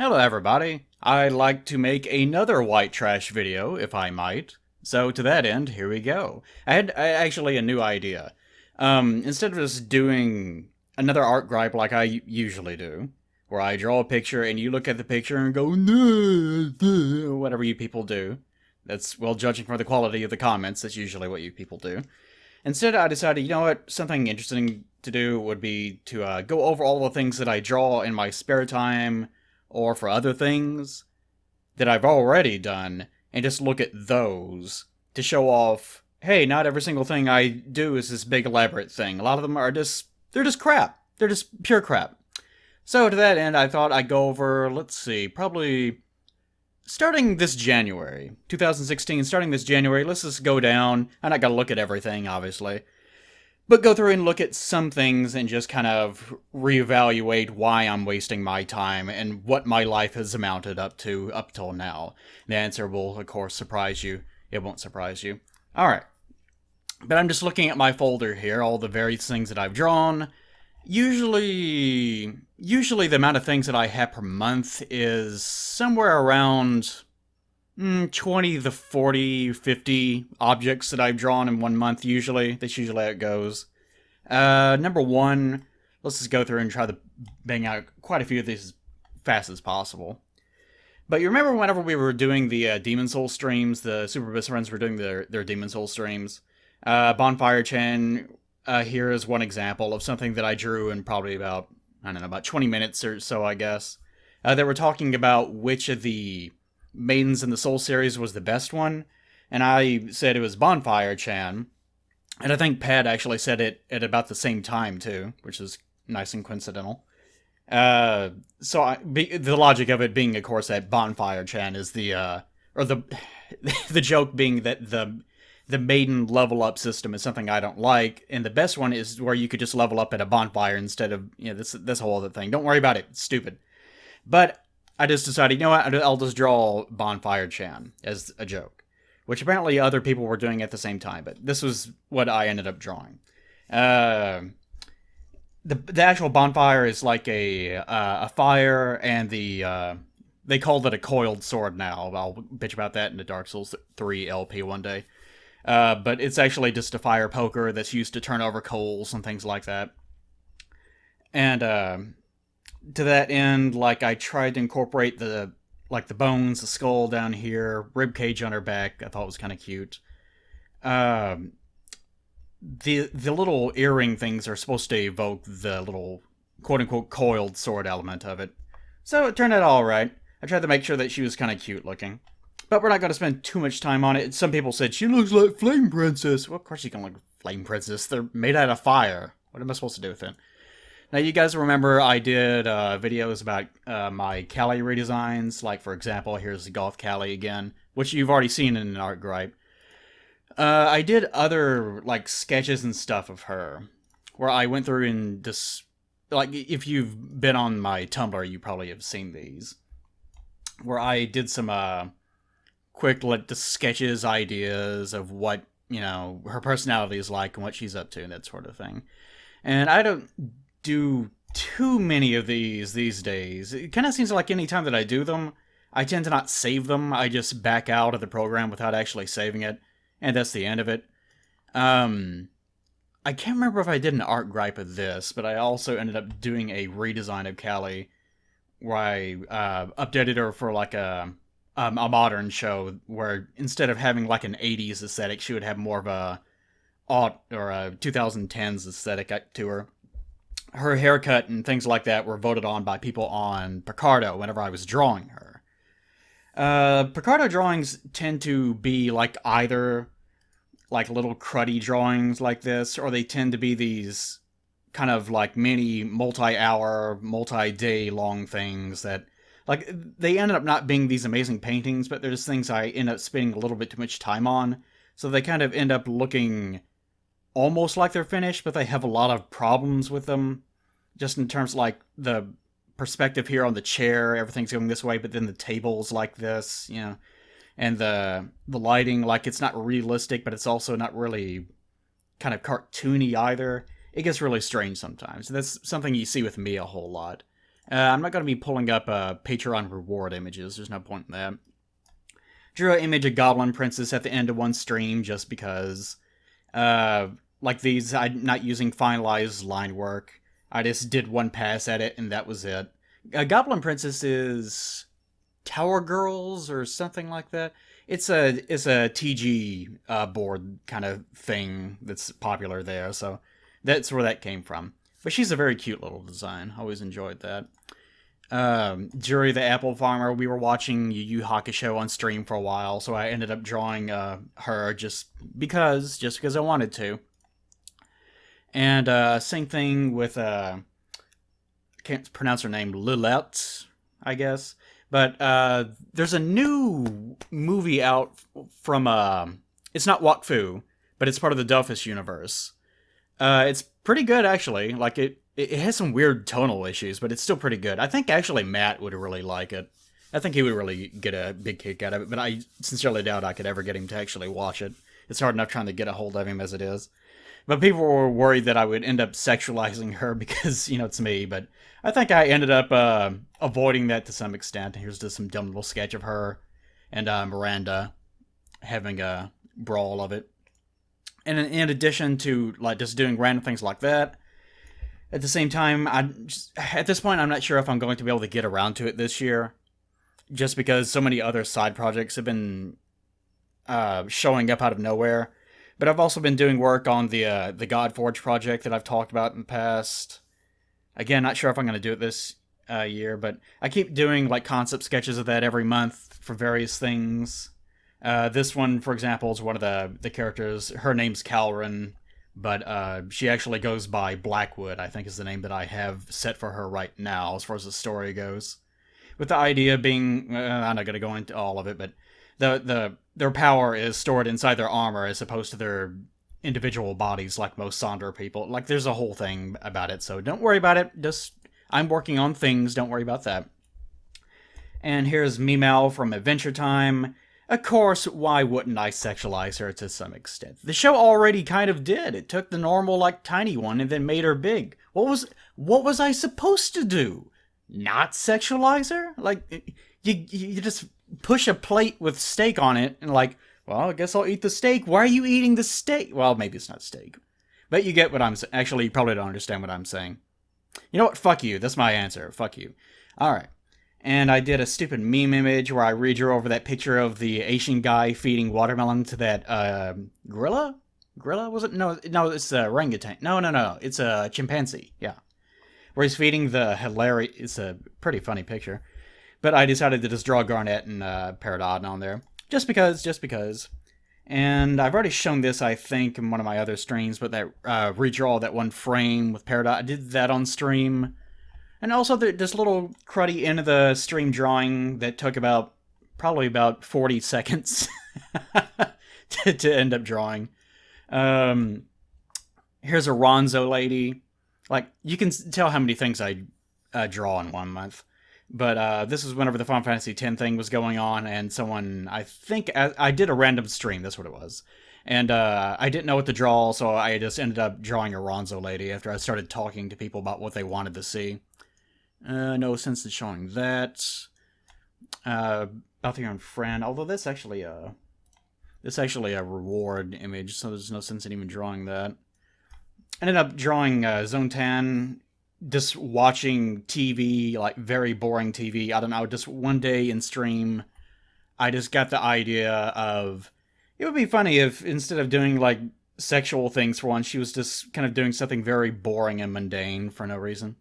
Hello everybody, I'd like to make another white trash video, if I might. So to that end, here we go. I actually a new idea. Instead of just doing another art gripe like I usually do, where I draw a picture and you look at the picture and go, no, whatever you people do. That's, well, judging from the quality of the comments, that's usually what you people do. Instead, I decided, you know what, something interesting to do would be to go over all the things that I draw in my spare time, or for other things that I've already done, and just look at those to show off, hey, not every single thing I do is this big elaborate thing. A lot of them are they're just crap. They're just pure crap. So to that end, I thought I'd go over, let's see, probably starting this January, 2016, starting this January, let's just go down. I'm not going to look at everything, obviously, but go through and look at some things and just kind of reevaluate why I'm wasting my time and what my life has amounted up to up till now. The answer will, of course, surprise you. It won't surprise you. Alright. But I'm just looking at my folder here, all the various things that I've drawn. Usually the amount of things that I have per month is somewhere around 20 to 40, 50 objects that I've drawn in one month, usually. That's usually how it goes. Number one, let's just go through and try to bang out quite a few of these as fast as possible. But you remember whenever we were doing the Demon Soul streams, the Super Best Friends were doing their Demon Soul streams? Bonfire Chan here is one example of something that I drew in probably about, I don't know, about 20 minutes or so, I guess. They were talking about which of the Maidens in the Soul series was the best one, and I said it was Bonfire Chan, and I think Pat actually said it at about the same time too, which is nice and coincidental. The logic of it being, of course, that Bonfire Chan is the the joke being that the maiden level up system is something I don't like, and the best one is where you could just level up at a bonfire instead of, you know, this whole other thing. Don't worry about it, it's stupid. But I just decided, you know what, I'll just draw Bonfire Chan as a joke, which apparently other people were doing at the same time, but this was what I ended up drawing. The actual bonfire is like a fire, and they called it a coiled sword now. I'll bitch about that in the Dark Souls 3 LP one day. But it's actually just a fire poker that's used to turn over coals and things like that. And to that end, like, I tried to incorporate the bones, the skull down here, rib cage on her back. I thought was kind of cute. The little earring things are supposed to evoke the little quote unquote coiled sword element of it. So it turned out alright. I tried to make sure that she was kind of cute looking. But we're not going to spend too much time on it. Some people said, she looks like Flame Princess. Well, of course you can look like Flame Princess. They're made out of fire. What am I supposed to do with it? Now, you guys remember I did videos about my Callie redesigns. Like, for example, here's the Goth Callie again, which you've already seen in an art gripe. I did other, like, sketches and stuff of her, where I went through and just, like, if you've been on my Tumblr, you probably have seen these, where I did some quick, like, the sketches, ideas of what, you know, her personality is like and what she's up to and that sort of thing. And I don't do too many of these days. It kind of seems like any time that I do them, I tend to not save them. I just back out of the program without actually saving it, and that's the end of it. I can't remember if I did an art gripe of this, but I also ended up doing a redesign of Callie, where I updated her for like a modern show, where instead of having like an 80s aesthetic, she would have more of a 2010s aesthetic to her. Her haircut and things like that were voted on by people on Picardo whenever I was drawing her. Picardo drawings tend to be like either like little cruddy drawings like this, or they tend to be these kind of like mini multi-hour, multi-day long things that, like, they ended up not being these amazing paintings, but they're just things I end up spending a little bit too much time on. So they kind of end up looking almost like they're finished, but they have a lot of problems with them. Just in terms of, like, the perspective here on the chair, everything's going this way, but then the table's like this, you know. And the lighting, like, it's not realistic, but it's also not really kind of cartoony either. It gets really strange sometimes. That's something you see with me a whole lot. I'm not going to be pulling up Patreon reward images. There's no point in that. Drew an image of Goblin Princess at the end of one stream just because. Like these, I'm not using finalized line work. I just did one pass at it, and that was it. Goblin Princess is Tower Girls or something like that. It's a TG board kind of thing that's popular there, so that's where that came from. But she's a very cute little design. Always enjoyed that. Jury the Apple Farmer, we were watching Yu Yu Hakusho on stream for a while, so I ended up drawing her just because I wanted to. And same thing with, I can't pronounce her name, Lilette, I guess. But there's a new movie out from, it's not Wakfu, but it's part of the Dofus universe. It's pretty good, actually. Like, it has some weird tonal issues, but it's still pretty good. I think, actually, Matt would really like it. I think he would really get a big kick out of it, but I sincerely doubt I could ever get him to actually watch it. It's hard enough trying to get a hold of him as it is. But people were worried that I would end up sexualizing her because, it's me. But I think I ended up avoiding that to some extent. Here's just some dumb little sketch of her and Miranda having a brawl of it. And in addition to like just doing random things like that, at the same time, at this point, I'm not sure if I'm going to be able to get around to it this year. Just because so many other side projects have been showing up out of nowhere. But I've also been doing work on the Godforge project that I've talked about in the past. Again, not sure if I'm going to do it this year, but I keep doing like concept sketches of that every month for various things. This one, for example, is one of the characters. Her name's Calren, but she actually goes by Blackwood, I think is the name that I have set for her right now as far as the story goes. With the idea being, I'm not going to go into all of it, but their power is stored inside their armor as opposed to their individual bodies like most Sonder people. Like, there's a whole thing about it, so don't worry about it. I'm working on things, don't worry about that. And here's Meow from Adventure Time. Of course, why wouldn't I sexualize her to some extent? The show already kind of did. It took the normal, like, tiny one and then made her big. What was I supposed to do? Not sexualize her? Like, you just push a plate with steak on it and like, well, I guess I'll eat the steak. Why are you eating the steak? Well, maybe it's not steak. But you get what I'm saying. Actually, you probably don't understand what I'm saying. You know what? Fuck you. That's my answer. Fuck you. Alright. And I did a stupid meme image where I redrew over that picture of the Asian guy feeding watermelon to that, gorilla? Gorilla? Was it? No, it's a orangutan. No. It's a chimpanzee. Yeah. Where he's feeding the hilarious... It's a pretty funny picture. But I decided to just draw Garnet and Peridot on there. Just because. And I've already shown this, I think, in one of my other streams, but that redraw that one frame with Peridot. I did that on stream. And also this little cruddy end of the stream drawing that took probably about 40 seconds to end up drawing. Here's a Ronzo lady. Like, you can tell how many things I draw in 1 month. But this is whenever the Final Fantasy X thing was going on, and someone, I think, I did a random stream, that's what it was. And I didn't know what to draw, so I just ended up drawing a Ronzo lady after I started talking to people about what they wanted to see. No sense in showing that. Balthion Friend, although that's actually a reward image, so there's no sense in even drawing that. Ended up drawing Zontan, just watching TV, like very boring TV. I don't know, just one day in stream, I just got the idea of, it would be funny if instead of doing like sexual things for once, she was just kind of doing something very boring and mundane for no reason.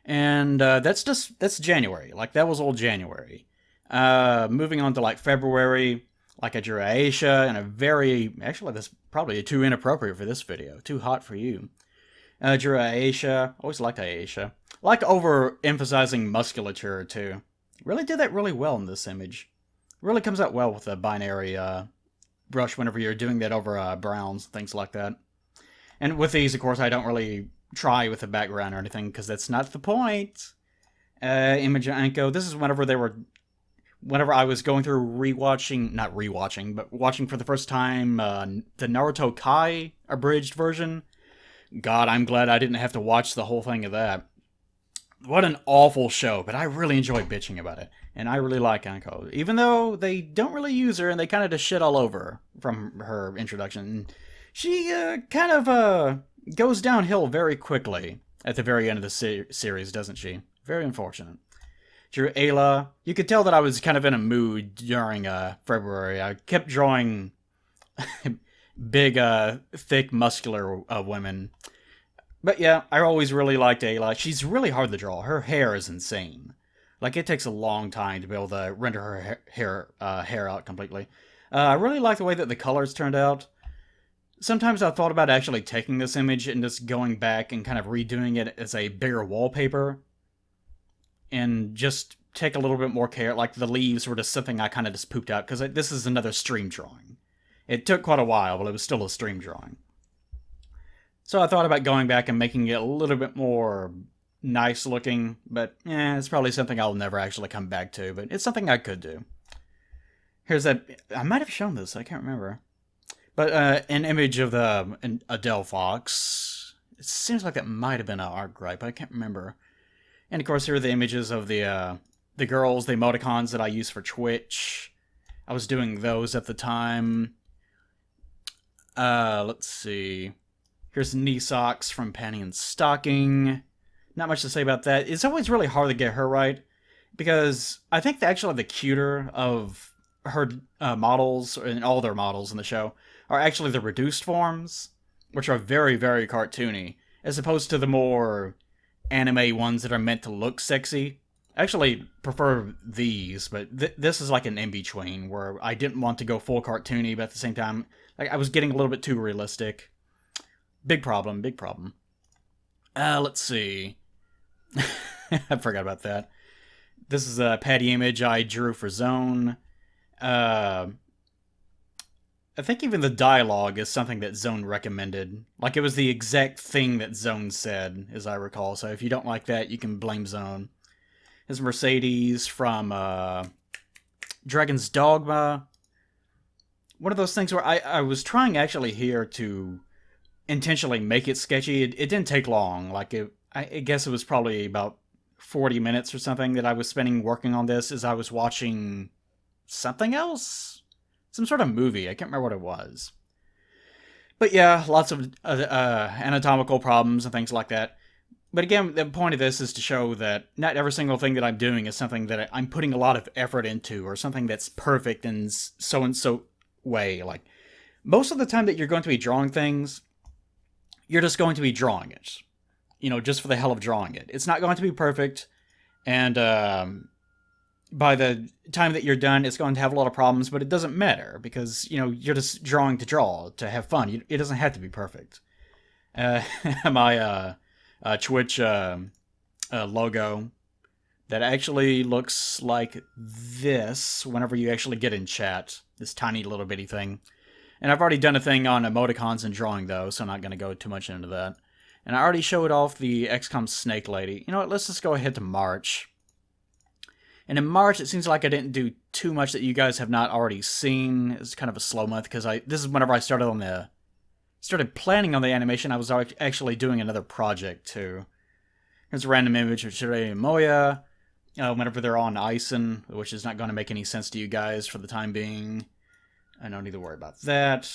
And that's January. Like, that was all January. Moving on to like February, like I drew Aisha, and actually that's probably too inappropriate for this video. Too hot for you. Drew Aisha. Always liked Aisha. Like overemphasizing musculature, too. Really did that really well in this image. Really comes out well with a binary brush whenever you're doing that over browns, things like that. And with these, of course, I don't really try with the background or anything, because that's not the point. Image Anko. This is whenever I was going through not rewatching, but watching for the first time the Naruto Kai abridged version. God, I'm glad I didn't have to watch the whole thing of that. What an awful show, but I really enjoy bitching about it. And I really like Anko. Even though they don't really use her and they kind of just shit all over her from her introduction. She kind of goes downhill very quickly at the very end of the series, doesn't she? Very unfortunate. Drew Ayla. You could tell that I was kind of in a mood during February. I kept drawing big, thick, muscular women. But yeah, I always really liked Ayla. She's really hard to draw. Her hair is insane. Like, it takes a long time to be able to render her hair out completely. I really like the way that the colors turned out. Sometimes I thought about actually taking this image and just going back and kind of redoing it as a bigger wallpaper. And just take a little bit more care. Like, the leaves were just something I kind of just pooped out, because this is another stream drawing. It took quite a while, but it was still a stream drawing. So I thought about going back and making it a little bit more nice looking, but it's probably something I'll never actually come back to, but it's something I could do. Here's that. I might have shown this, I can't remember. But an image of the Adele Fox. It seems like that might have been an art gripe, I can't remember. And of course, here are the images of the girls, the emoticons that I use for Twitch. I was doing those at the time. Let's see. Here's knee socks from Panty and Stocking. Not much to say about that. It's always really hard to get her right, because I think that actually the cuter of her models, and all their models in the show, are actually the reduced forms, which are very, very cartoony, as opposed to the more anime ones that are meant to look sexy. I actually prefer these, but this is like an in-between, where I didn't want to go full cartoony, but at the same time, like, I was getting a little bit too realistic. Big problem, big problem. Let's see. I forgot about that. This is a Patty image I drew for Zone. I think even the dialogue is something that Zone recommended. Like, it was the exact thing that Zone said, as I recall. So if you don't like that, you can blame Zone. There's Mercedes from Dragon's Dogma. One of those things where I was trying actually here to intentionally make it sketchy. It didn't take long. Like, I guess it was probably about 40 minutes or something that I was spending working on this as I was watching something else? Some sort of movie. I can't remember what it was. But yeah, lots of anatomical problems and things like that. But again, the point of this is to show that not every single thing that I'm doing is something that I'm putting a lot of effort into, or something that's perfect in so-and-so way. Like, most of the time that you're going to be drawing things, you're just going to be drawing it. You know, just for the hell of drawing it. It's not going to be perfect, and by the time that you're done, it's going to have a lot of problems, but it doesn't matter, because, you know, you're just drawing to draw, to have fun. It doesn't have to be perfect. My Twitch logo, that actually looks like this whenever you actually get in chat. This tiny little bitty thing. And I've already done a thing on emoticons and drawing, though, so I'm not going to go too much into that. And I already showed off the XCOM Snake Lady. You know what, let's just go ahead to March. And in March, it seems like I didn't do too much that you guys have not already seen. It's kind of a slow month, because this is whenever I started planning on the animation. I was actually doing another project, too. Here's a random image of Shirei and Moya, whenever they're on Ison, which is not going to make any sense to you guys for the time being. I don't need to worry about that.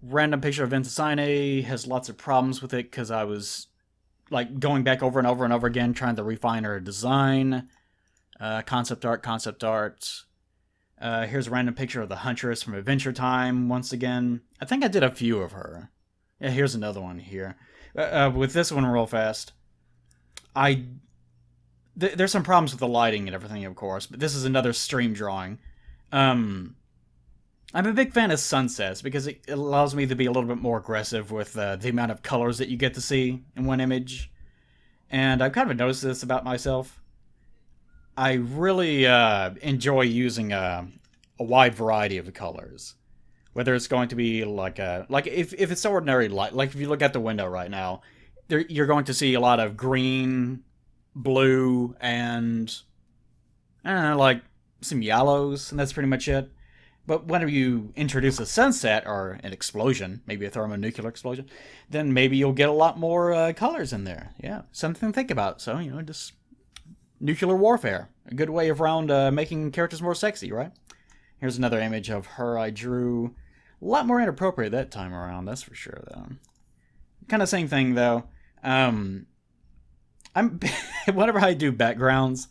Random picture of Ventusine has lots of problems with it, because I was like going back over and over and over again trying to refine her design. Concept art. Here's a random picture of the Huntress from Adventure Time once again. I think I did a few of her. Yeah, here's another one here. With this one real fast. There's some problems with the lighting and everything, of course, but this is another stream drawing. I'm a big fan of sunsets, because it allows me to be a little bit more aggressive with the amount of colors that you get to see in one image. And I've kind of noticed this about myself. I really enjoy using a wide variety of colors. Whether it's going to be like if it's ordinary light, like if you look at the window right now, you're going to see a lot of green, blue, and I don't know, like some yellows, and that's pretty much it. But whenever you introduce a sunset or an explosion, maybe a thermonuclear explosion, then maybe you'll get a lot more colors in there. Yeah, something to think about. So, you know, just nuclear warfare. A good way around making characters more sexy, right? Here's another image of her I drew. A lot more inappropriate that time around, that's for sure, though. Kind of same thing, though. I'm whenever I do backgrounds,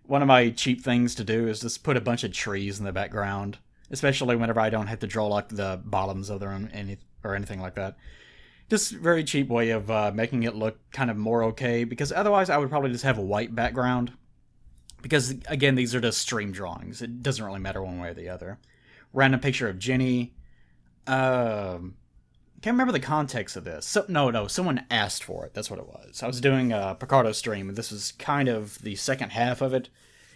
one of my cheap things to do is just put a bunch of trees in the background, especially whenever I don't have to draw like the bottoms of them or anything like that. Just very cheap way of making it look kind of more okay, because otherwise I would probably just have a white background. Because, again, these are just stream drawings. It doesn't really matter one way or the other. Random picture of Jenny. Can't remember the context of this. No, someone asked for it. That's what it was. I was doing a Picardo stream, and this was kind of the second half of it.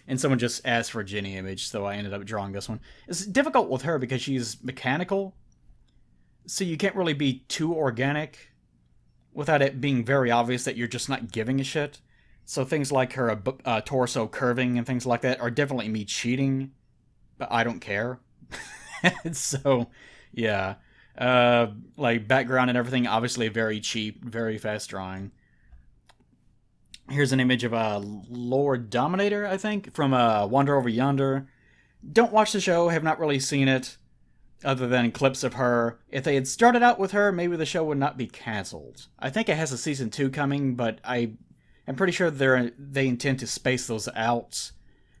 And someone just asked for a Jenny image, so I ended up drawing this one. It's difficult with her because she's mechanical, so you can't really be too organic without it being very obvious that you're just not giving a shit. So things like her torso curving and things like that are definitely me cheating, but I don't care. So, yeah. Like background and everything, obviously very cheap, very fast drawing. Here's an image of a Lord Dominator, I think, from Wander Over Yonder. Don't watch the show, have not really seen it, other than clips of her. If they had started out with her, maybe the show would not be cancelled. I think it has a season 2 coming, but I'm pretty sure they intend to space those out,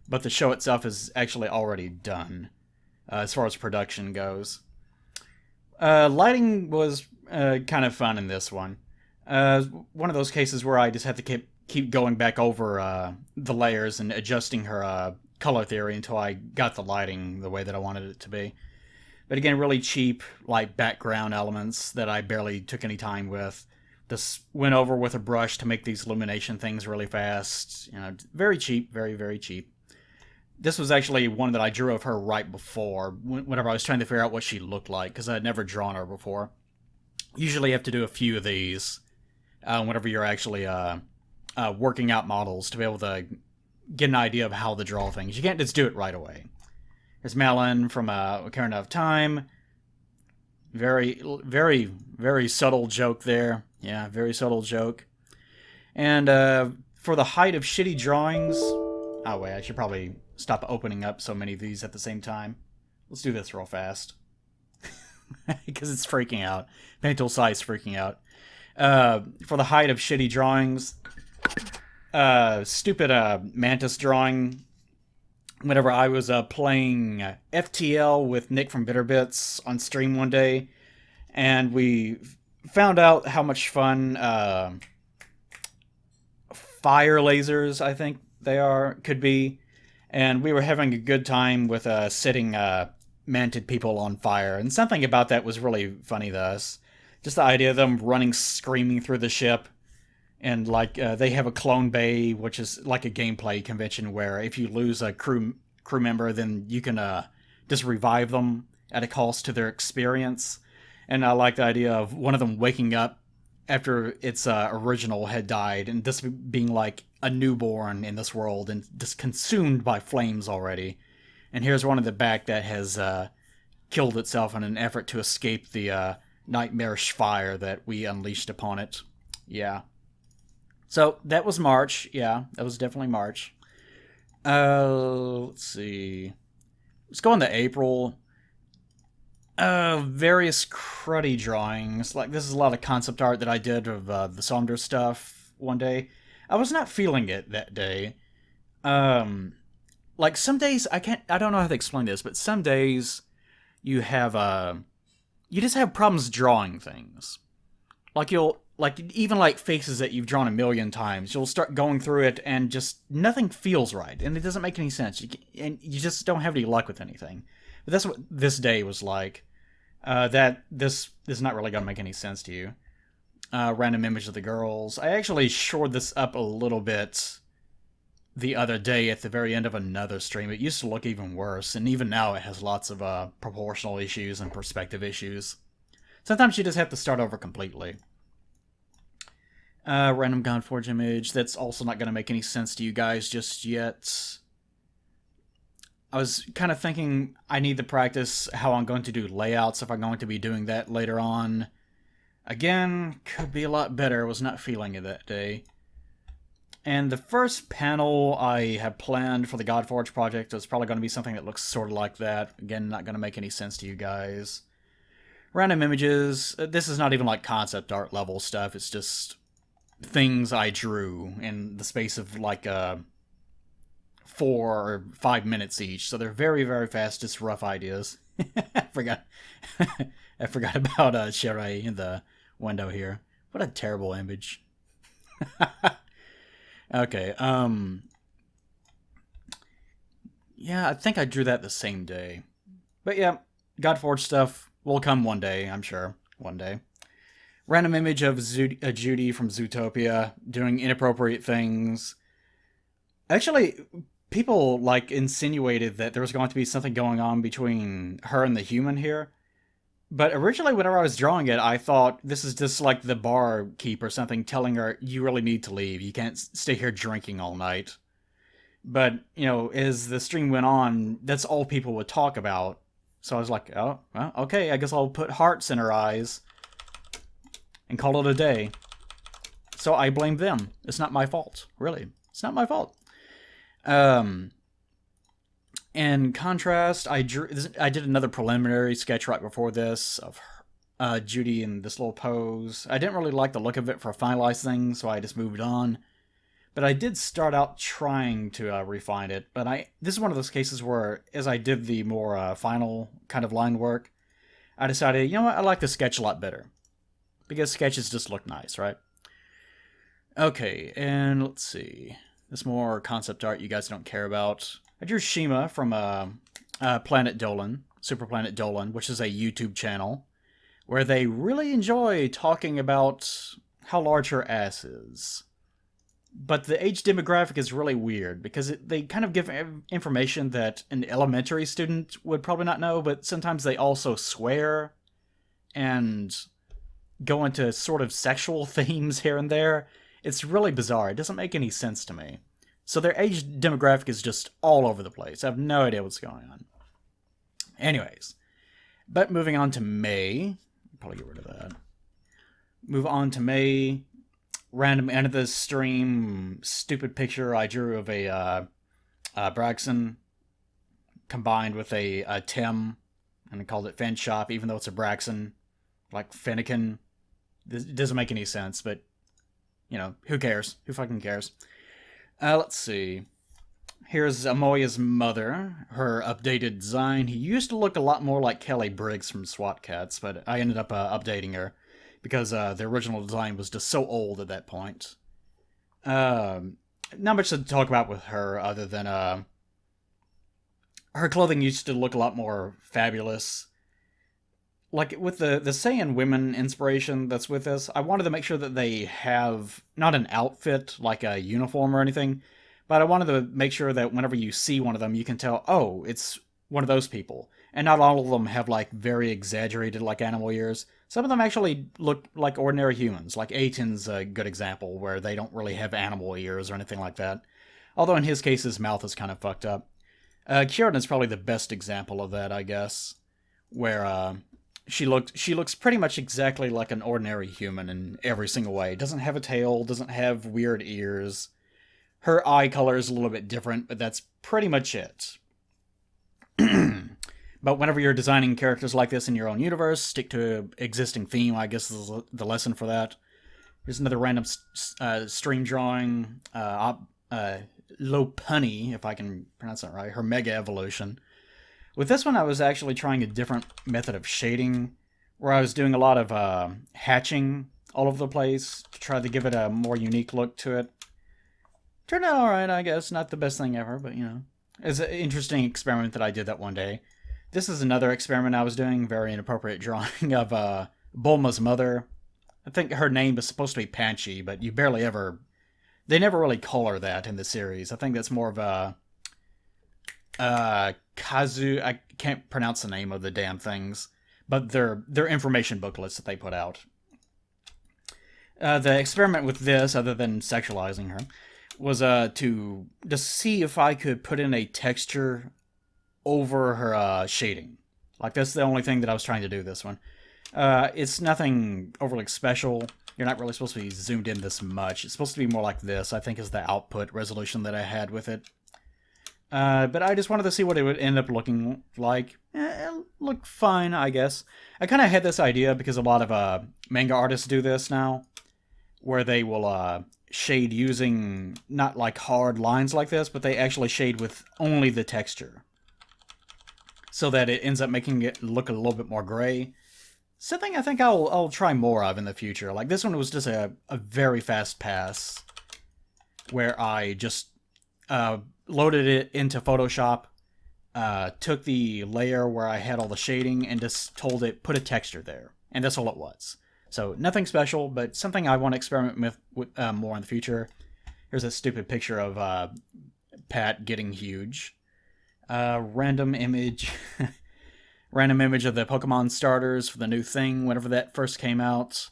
but the show itself is actually already done, as far as production goes. Lighting was kind of fun in this one. One of those cases where I just had to keep going back over the layers and adjusting her color theory until I got the lighting the way that I wanted it to be. But again, really cheap, like, background elements that I barely took any time with. Just went over with a brush to make these illumination things really fast. You know, very cheap, very, very cheap. This was actually one that I drew of her right before, whenever I was trying to figure out what she looked like, because I had never drawn her before. Usually you have to do a few of these whenever you're actually working out models to be able to get an idea of how to draw things. You can't just do it right away. Here's Malin from Ocarina of Time. Very, very, very subtle joke there. Yeah, very subtle joke. And for the height of shitty drawings... Oh, wait, I should probably stop opening up so many of these at the same time. Let's do this real fast. Because it's freaking out. Paint tool size freaking out. For the height of shitty drawings... stupid Mantis drawing... Whenever I was playing FTL with Nick from Bitterbits on stream one day, and we found out how much fun fire lasers, I think they could be, and we were having a good time with setting manted people on fire, and something about that was really funny to us. Just the idea of them running screaming through the ship, and like they have a clone bay, which is like a gameplay convention where if you lose a crew member, then you can just revive them at a cost to their experience. And I like the idea of one of them waking up after its original had died, and this being like a newborn in this world and just consumed by flames already. And here's one in the back that has killed itself in an effort to escape the nightmarish fire that we unleashed upon it. Yeah. So, that was March. Yeah, that was definitely March. Let's see. Let's go into April. Various cruddy drawings. Like, this is a lot of concept art that I did of the Sonder stuff one day. I was not feeling it that day. Like, some days, I don't know how to explain this, but some days you have, you just have problems drawing things. Like, even like faces that you've drawn a million times, you'll start going through it and just nothing feels right, and it doesn't make any sense. And you just don't have any luck with anything. But that's what this day was like. That this is not really going to make any sense to you. Random image of the girls. I actually shored this up a little bit the other day at the very end of another stream. It used to look even worse, and even now it has lots of proportional issues and perspective issues. Sometimes you just have to start over completely. Random Godforge image. That's also not going to make any sense to you guys just yet. I was kind of thinking I need to practice how I'm going to do layouts if I'm going to be doing that later on. Again, could be a lot better. Was not feeling it that day. And the first panel I have planned for the Godforge project is probably going to be something that looks sort of like that. Again, not going to make any sense to you guys. Random images. This is not even like concept art level stuff. It's just things I drew in the space of like 4 or 5 minutes each. So they're very, very fast, just rough ideas. I forgot. I forgot about Sheree in the window here. What a terrible image. Okay, yeah, I think I drew that the same day. But yeah, Godforge stuff will come one day, I'm sure. One day. Random image of Judy from Zootopia doing inappropriate things. Actually, people, like, insinuated that there was going to be something going on between her and the human here. But originally, whenever I was drawing it, I thought this is just like the barkeep or something telling her, you really need to leave. You can't stay here drinking all night. But, you know, as the stream went on, that's all people would talk about. So I was like, oh, well, okay, I guess I'll put hearts in her eyes and call it a day. So I blame them. It's not my fault, really. It's not my fault. In contrast, I did another preliminary sketch right before this of Judy in this little pose. I didn't really like the look of it for a finalized thing, so I just moved on. But I did start out trying to refine it. But this is one of those cases where, as I did the more final kind of line work, I decided, you know what, I like the sketch a lot better. Because sketches just look nice, right? Okay, and let's see. This more concept art you guys don't care about. I drew Shima from Planet Dolan, Super Planet Dolan, which is a YouTube channel, where they really enjoy talking about how large her ass is. But the age demographic is really weird, because they kind of give information that an elementary student would probably not know, but sometimes they also swear and go into sort of sexual themes here and there. It's really bizarre. It doesn't make any sense to me. So their age demographic is just all over the place. I have no idea what's going on. Anyways, but moving on to May. Probably get rid of that. Move on to May. Random end of the stream stupid picture I drew of a Braxton combined with a Tim, and I called it Fan Shop, even though it's a Braxton, like Finnegan. It doesn't make any sense, but, you know, who cares? Who fucking cares? Let's see. Here's Amoya's mother, her updated design. He used to look a lot more like Kelly Briggs from SWAT Cats, but I ended up updating her because the original design was just so old at that point. Not much to talk about with her other than her clothing used to look a lot more fabulous. Like, with the Saiyan women inspiration that's with this, I wanted to make sure that they have not an outfit, like a uniform or anything, but I wanted to make sure that whenever you see one of them, you can tell, oh, it's one of those people. And not all of them have, like, very exaggerated, like, animal ears. Some of them actually look like ordinary humans. Like, Aiton's a good example, where they don't really have animal ears or anything like that. Although in his case, his mouth is kind of fucked up. Kieran is probably the best example of that, I guess, where, She looks pretty much exactly like an ordinary human in every single way. Doesn't have a tail, doesn't have weird ears. Her eye color is a little bit different, but that's pretty much it. But whenever you're designing characters like this in your own universe, stick to an existing theme, I guess is the lesson for that. Here's another random stream drawing. Lopunny, if I can pronounce that right, her Mega Evolution. With this one, I was actually trying a different method of shading, where I was doing a lot of hatching all over the place to try to give it a more unique look to it. Turned out alright, I guess. Not the best thing ever, but, you know. It's an interesting experiment that I did that one day. This is another experiment I was doing, very inappropriate drawing of Bulma's mother. I think her name is supposed to be Panchi, but you barely ever... They never really call her that in the series. I think that's more of a... Kazu, I can't pronounce the name of the damn things, but they're information booklets that they put out. The experiment with this, other than sexualizing her, was to just see if I could put in a texture over her shading. Like, that's the only thing that I was trying to do this one. It's nothing overly special. you're not really supposed to be zoomed in this much. It's supposed to be more like this, I think, is the output resolution that I had with it. But I just wanted to see what it would end up looking like. It looked fine, I guess. I kind of had this idea because a lot of manga artists do this now, where they will shade using not like hard lines like this, but they actually shade with only the texture, so that it ends up making it look a little bit more gray. Something I think I'll try more of in the future. Like this one was just a very fast pass, where I just loaded it into Photoshop, took the layer where I had all the shading, and just told it, put a texture there. And that's all it was. So nothing special, but something I want to experiment with more in the future. Here's a stupid picture of Pat getting huge. Random image. Random image of the Pokemon starters for the new thing, whenever that first came out.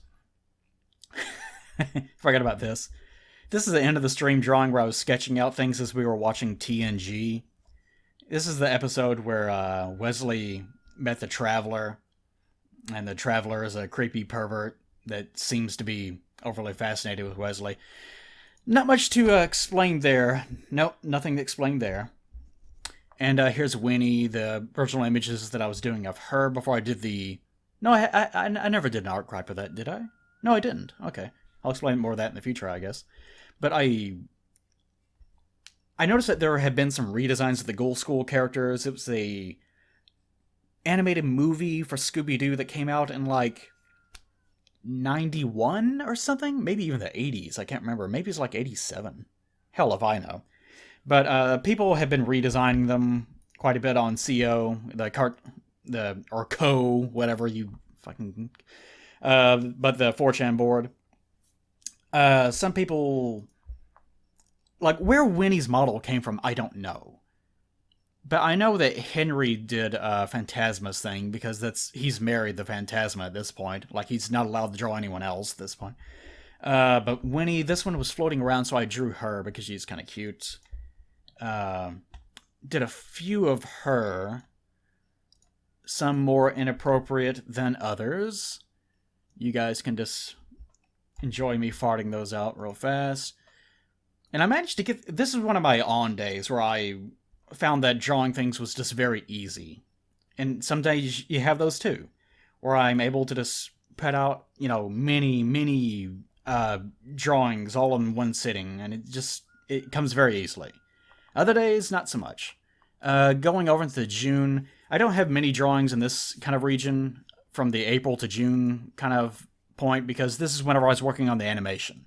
Forgot about this. This is the end of the stream drawing where I was sketching out things as we were watching TNG. This is the episode where Wesley met the Traveler, and the Traveler is a creepy pervert that seems to be overly fascinated with Wesley. Not much to explain there. Nope, nothing to explain there. And here's Winnie, the original images that I was doing of her before I did the... No, I never did an art gripe of that, did I? No, I didn't. Okay. I'll explain more of that in the future, I guess. But I noticed that there had been some redesigns of the Ghoul School characters. It was a animated movie for Scooby-Doo that came out in, like, 91 or something? Maybe even the 80s. I can't remember. Maybe it's like 87. Hell if I know. But people have been redesigning them quite a bit on CO, or Co, whatever you fucking... but the 4chan board. Some people... Like, where Winnie's model came from, I don't know. But I know that Henry did Phantasma's thing, because he's married the Phantasma at this point. Like, he's not allowed to draw anyone else at this point. But Winnie, this one was floating around, so I drew her, because she's kind of cute. Did a few of her. Some more inappropriate than others. You guys can just enjoy me farting those out real fast. And I managed to get... This is one of my on days where I found that drawing things was just very easy. And some days you have those too. Where I'm able to just put out, many drawings all in one sitting. And it comes very easily. Other days, not so much. Going over into June, I don't have many drawings in this kind of region from the April to June kind of point, because this is whenever I was working on the animation.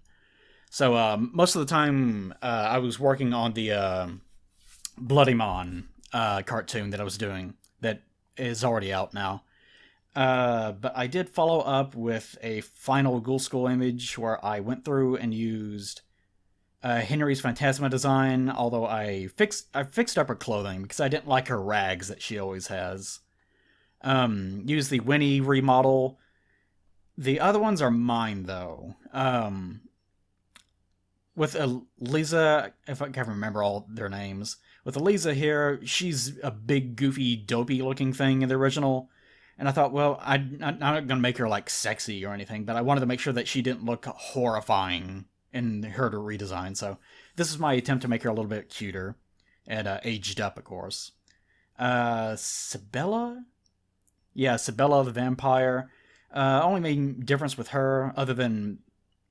So most of the time I was working on the Bloodymon cartoon that I was doing that is already out now. But I did follow up with a final Ghoul School image where I went through and used Henry's Phantasma design, although I fixed up her clothing because I didn't like her rags that she always has. Used the Winnie remodel. The other ones are mine, though. With Eliza, if I can remember all their names. With Eliza here, she's a big, goofy, dopey-looking thing in the original. And I thought, well, I'm not going to make her, like, sexy or anything, but I wanted to make sure that she didn't look horrifying in her to redesign. So this is my attempt to make her a little bit cuter. And aged up, of course. Sabella? Yeah, Sabella the vampire. Only main difference with her, other than...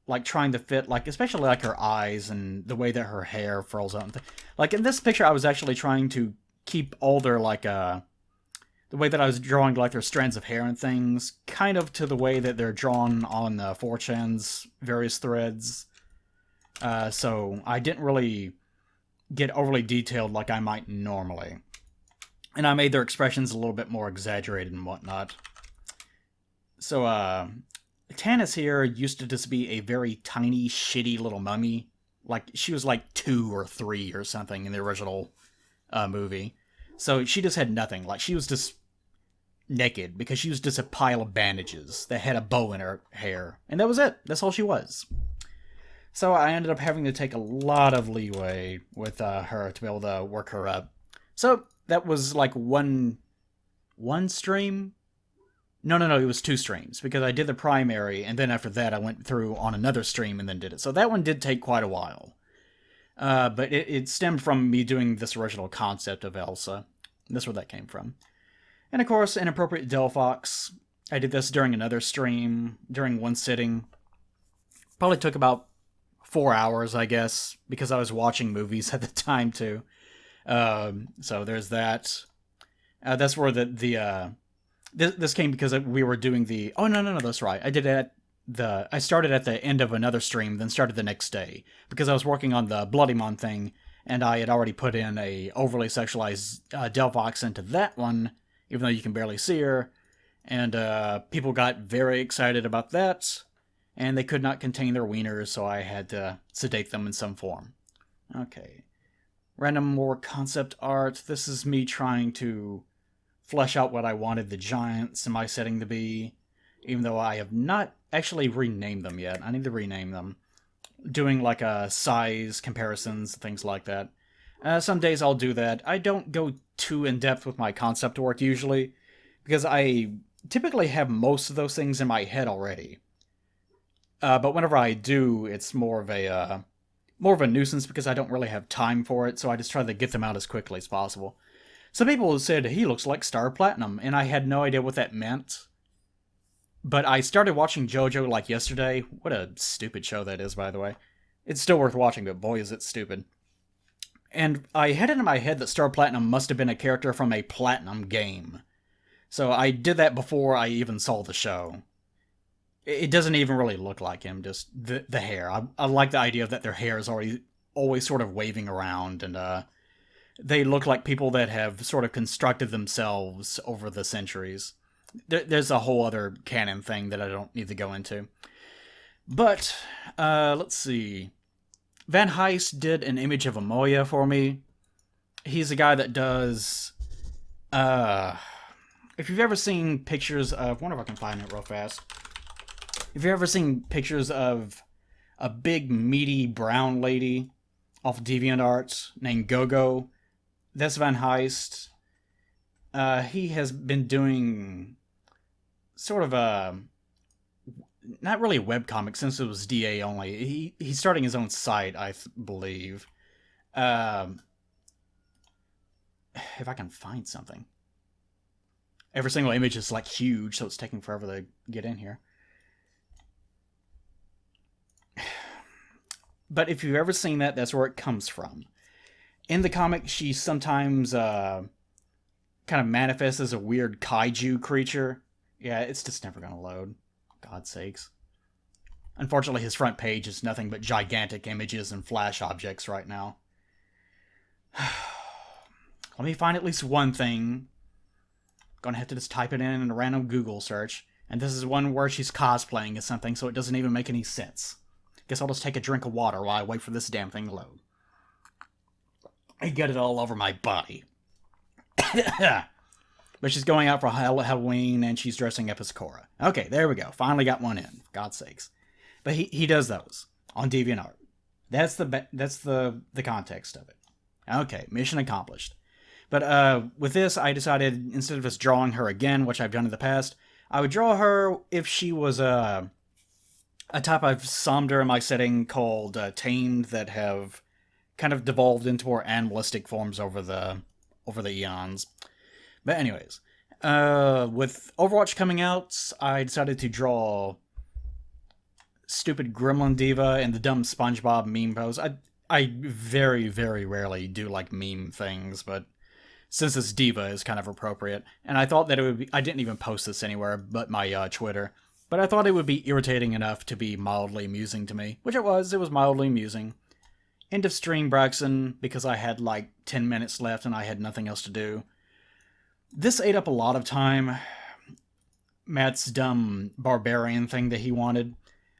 like, trying to fit, like, especially, like, her eyes and the way that her hair furls out. Like, in this picture, I was actually trying to keep all their, like, the way that I was drawing, like, their strands of hair and things, kind of to the way that they're drawn on 4chan's various threads. So I didn't really get overly detailed like I might normally. And I made their expressions a little bit more exaggerated and whatnot. So, Tannis here used to just be a very tiny, shitty little mummy. Like, she was like 2 or 3 or something in the original movie. So she just had nothing. Like, she was just naked because she was just a pile of bandages that had a bow in her hair. And that was it. That's all she was. So I ended up having to take a lot of leeway with her to be able to work her up. So that was like one stream. No, it was 2 streams, because I did the primary, and then after that I went through on another stream and then did it. So that one did take quite a while. But it stemmed from me doing this original concept of Elsa. That's where that came from. And of course, Inappropriate Delphox. I did this during another stream, during one sitting. Probably took about 4 hours, I guess, because I was watching movies at the time, too. So there's that. That's where this came because we were doing the... Oh, no, that's right. I started at the end of another stream, then started the next day, because I was working on the Bloodymon thing, and I had already put in a overly sexualized Delphox into that one, even though you can barely see her, and people got very excited about that, and they could not contain their wieners, so I had to sedate them in some form. Okay. Random more concept art. This is me trying to flesh out what I wanted the giants in my setting to be, even though I have not actually renamed them yet. I need to rename them. Doing like size comparisons, things like that. Some days I'll do that. I don't go too in-depth with my concept work usually, because I typically have most of those things in my head already. But whenever I do, it's more of a nuisance because I don't really have time for it, so I just try to get them out as quickly as possible. Some people said he looks like Star Platinum, and I had no idea what that meant. But I started watching JoJo like yesterday. What a stupid show that is, by the way. It's still worth watching, but boy is it stupid. And I had it in my head that Star Platinum must have been a character from a Platinum game. So I did that before I even saw the show. It doesn't even really look like him, just the hair. I like the idea that their hair is always sort of waving around, and they look like people that have sort of constructed themselves over the centuries. There's a whole other canon thing that I don't need to go into. But, let's see. Van Heist did an image of Amoya for me. He's a guy that does... if you've ever seen pictures of... I wonder if I can find it real fast. If you've ever seen pictures of a big, meaty, brown lady off DeviantArt named Gogo, that's Van Heist. He has been doing... sort of a... not really a webcomic, since it was DA only. He's starting his own site, I believe. If I can find something. Every single image is, like, huge, so it's taking forever to get in here. But if you've ever seen that, that's where it comes from. In the comic, she sometimes kind of manifests as a weird kaiju creature. Yeah, it's just never going to load. God's sakes. Unfortunately, his front page is nothing but gigantic images and flash objects right now. Let me find at least one thing. Gonna have to just type it in a random Google search. And this is one where she's cosplaying as something, so it doesn't even make any sense. Guess I'll just take a drink of water while I wait for this damn thing to load. I get it all over my body. But she's going out for Halloween, and she's dressing up as Korra. Okay, there we go. Finally got one in. For God's sakes. But he does those on DeviantArt. That's the context of it. Okay, mission accomplished. But with this, I decided, instead of just drawing her again, which I've done in the past, I would draw her if she was a type I've summed her in my setting called Tamed, that have kind of devolved into more animalistic forms over the eons. But anyways, with Overwatch coming out, I decided to draw stupid Gremlin Diva and the dumb SpongeBob meme pose. I very, very rarely do like meme things, but since this Diva is kind of appropriate, and I thought that it would be... I didn't even post this anywhere but my Twitter, but I thought it would be irritating enough to be mildly amusing to me, which it was. It was mildly amusing. End of stream, Braxton, because I had like 10 minutes left and I had nothing else to do. This ate up a lot of time. Matt's dumb barbarian thing that he wanted.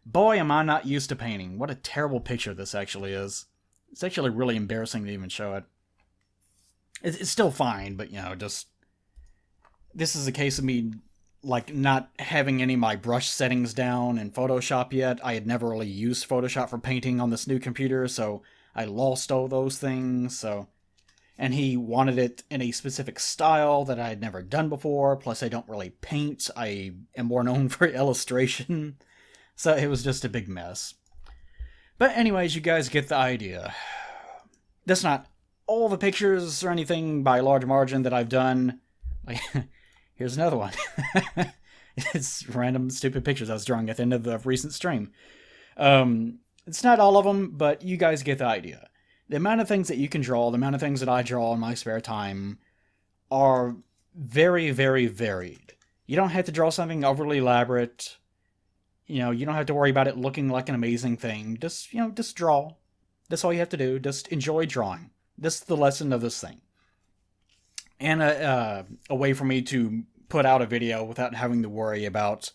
Boy, am I not used to painting. What a terrible picture this actually is. It's actually really embarrassing to even show it. It's still fine, but, just... This is a case of me, like, not having any of my brush settings down in Photoshop yet. I had never really used Photoshop for painting on this new computer, so I lost all those things, so... and he wanted it in a specific style that I had never done before. Plus, I don't really paint. I am more known for illustration. So it was just a big mess. But anyways, you guys get the idea. That's not all the pictures or anything by a large margin that I've done. Like, here's another one. It's random stupid pictures I was drawing at the end of the recent stream. It's not all of them, but you guys get the idea. The amount of things that you can draw, the amount of things that I draw in my spare time are very, very varied. You don't have to draw something overly elaborate. You know, you don't have to worry about it looking like an amazing thing. Just, just draw. That's all you have to do. Just enjoy drawing. This is the lesson of this thing. And a way for me to put out a video without having to worry about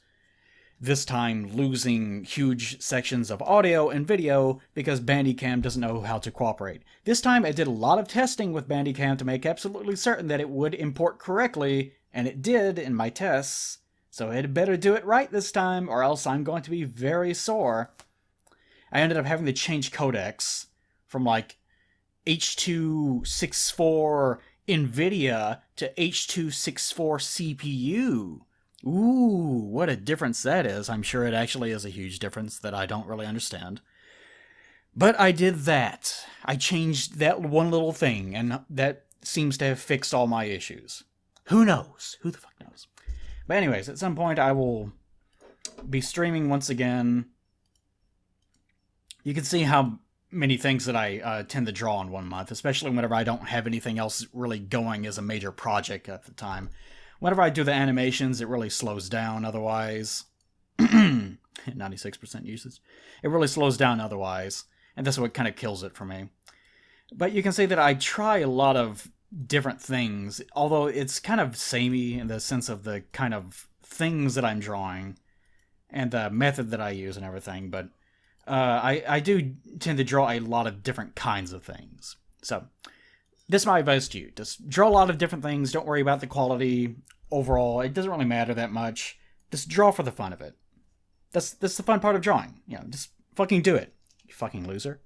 this time losing huge sections of audio and video because Bandicam doesn't know how to cooperate. This time I did a lot of testing with Bandicam to make absolutely certain that it would import correctly, and it did in my tests. So I had better do it right this time, or else I'm going to be very sore. I ended up having to change codecs from like H.264 NVIDIA to H.264 CPU. Ooh, what a difference that is. I'm sure it actually is a huge difference that I don't really understand. But I did that. I changed that one little thing, and that seems to have fixed all my issues. Who knows? Who the fuck knows? But anyways, at some point I will be streaming once again. You can see how many things that I tend to draw in 1 month, especially whenever I don't have anything else really going as a major project at the time. Whenever I do the animations, it really slows down otherwise. 96% usage. It really slows down otherwise, and that's what kind of kills it for me. But you can see that I try a lot of different things, although it's kind of samey in the sense of the kind of things that I'm drawing and the method that I use and everything, but I do tend to draw a lot of different kinds of things. So, this is my advice to you. Just draw a lot of different things. Don't worry about the quality overall. It doesn't really matter that much. Just draw for the fun of it. That's the fun part of drawing. Just fucking do it. You fucking loser.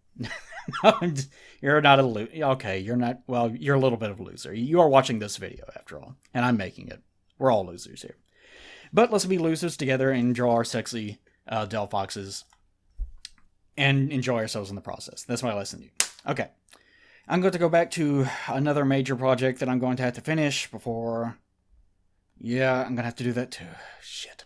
You're not a loser. Okay, you're not. Well, you're a little bit of a loser. You are watching this video, after all. And I'm making it. We're all losers here. But let's be losers together and draw our sexy Del Foxes. And enjoy ourselves in the process. That's my lesson to you. Okay. I'm going to go back to another major project that I'm going to have to finish before... Yeah, I'm going to have to do that too. Shit.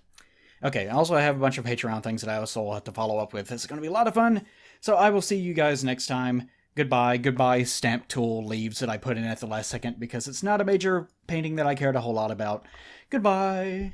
Okay, also I have a bunch of Patreon things that I also have to follow up with. It's going to be a lot of fun. So I will see you guys next time. Goodbye. Goodbye, stamp tool leaves that I put in at the last second because it's not a major painting that I cared a whole lot about. Goodbye.